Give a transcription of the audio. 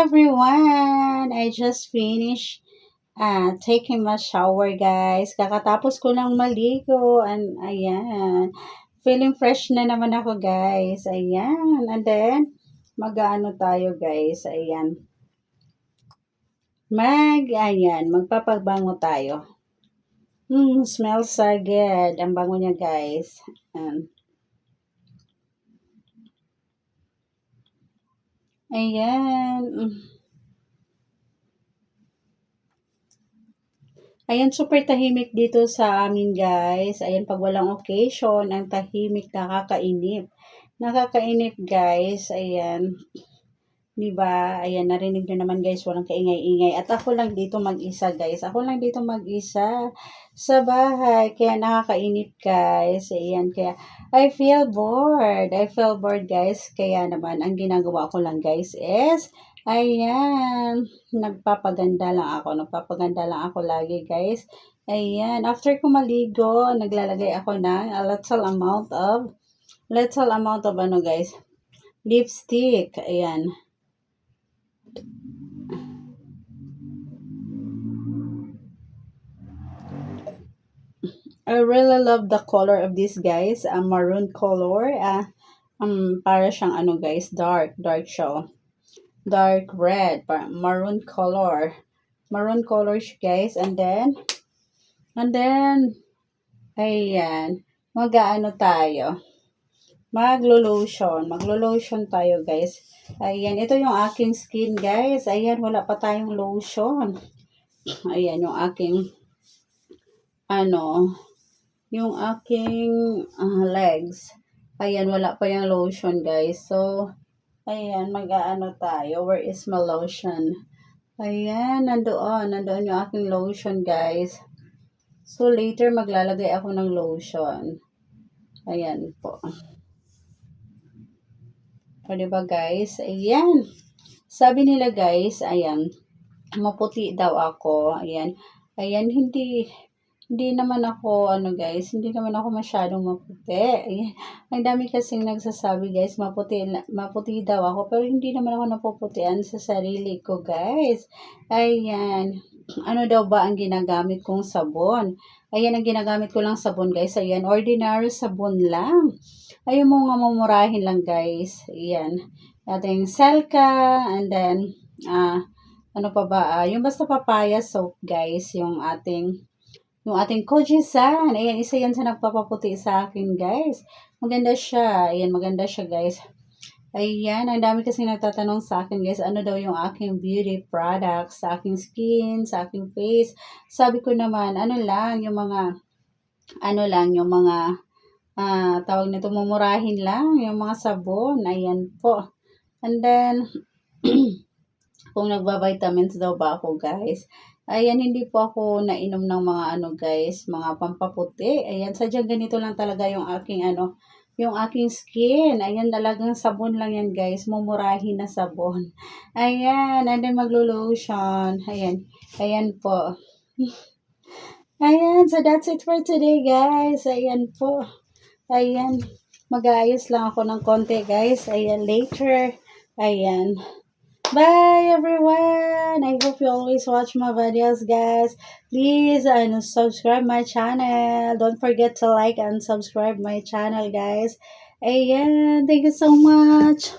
everyone! I just finished taking my shower, guys. Kakatapos ko lang maligo. And ayan. Feeling fresh na naman ako, guys. Ayan. And then, mag-ano tayo, guys. Ayan. Magpapabango tayo. Smells so good. Ang bango niya, guys. Ayan. Ayan, super tahimik dito sa amin, guys. Ayan, pag walang occasion, ang tahimik, nakakainip. Nakakainip, guys. Ayan. Diba? Ayan, narinig nyo naman, guys, walang kaingay-ingay. At ako lang dito mag-isa, guys. Ako lang dito mag-isa sa bahay. Kaya nakakainip, guys. Ayan, kaya I feel bored, guys. Kaya naman, ang ginagawa ko lang, guys, is ayan, nagpapaganda lang ako lagi, guys. Ayan, after ko maligo, naglalagay ako ng a little amount of ano, guys, lipstick. Ayan. I really love the color of this, guys. Maroon color. Para siyang ano, guys, dark siya. Dark red, maroon color. Maroon color siya, guys. And then, ayan, mag-aano tayo. Maglo-lotion tayo, guys. Ayan, ito yung aking skin, guys. Ayan, wala pa tayong lotion. Ayan, yung aking, legs. Ayan, wala pa yung lotion, guys. So, ayan, mag-aano tayo. Where is my lotion? Ayan, nandoon yung aking lotion, guys. So, later, maglalagay ako ng lotion. Ayan po. O, diba, guys? Ayan. Sabi nila, guys, ayan, maputi daw ako. Ayan. Ayan, hindi naman ako, guys, hindi naman ako masyadong maputi. Ayan. Ang dami kasing nagsasabi, guys, maputi daw ako. Pero hindi naman ako napuputian sa sarili ko, guys. Ayan. Ano daw ba ang ginagamit kong sabon? Ayan, ang ginagamit ko lang sabon, guys. Ayan, ordinary sabon lang. Ayaw mo nga mamurahin lang, guys. Ayan. Ating Selka, and then, ano pa ba? Yung basta papaya soap, guys. Yung ating Kojisan. Ayan, isa yan sa nagpapaputi sa akin, guys. Maganda siya. Ayan, maganda siya, guys. Ayan, ang dami kasi nagtatanong sa akin, guys, ano daw yung aking beauty products sa aking skin, sa aking face. Sabi ko naman, tawag nito, mumurahin lang, yung mga sabon. Ayan po. And then, kung nagba-vitamins daw ba ako, guys. Ayan, hindi po ako nainom ng mga guys, mga pampaputi. Ayan, sadyang ganito lang talaga yung aking yung aking skin. Ayan, talagang sabon lang yan, guys. Mumurahin na sabon. Ayan, and then maglo-lotion. Ayan po. Ayan, so that's it for today, guys. Ayan po. Ayan, mag-aayos lang ako ng konti, guys. Ayan, later. Ayan. Bye, everyone. I hope you always watch my videos, guys. Please subscribe my channel. Don't forget to like and subscribe my channel, guys. Ayan, thank you so much.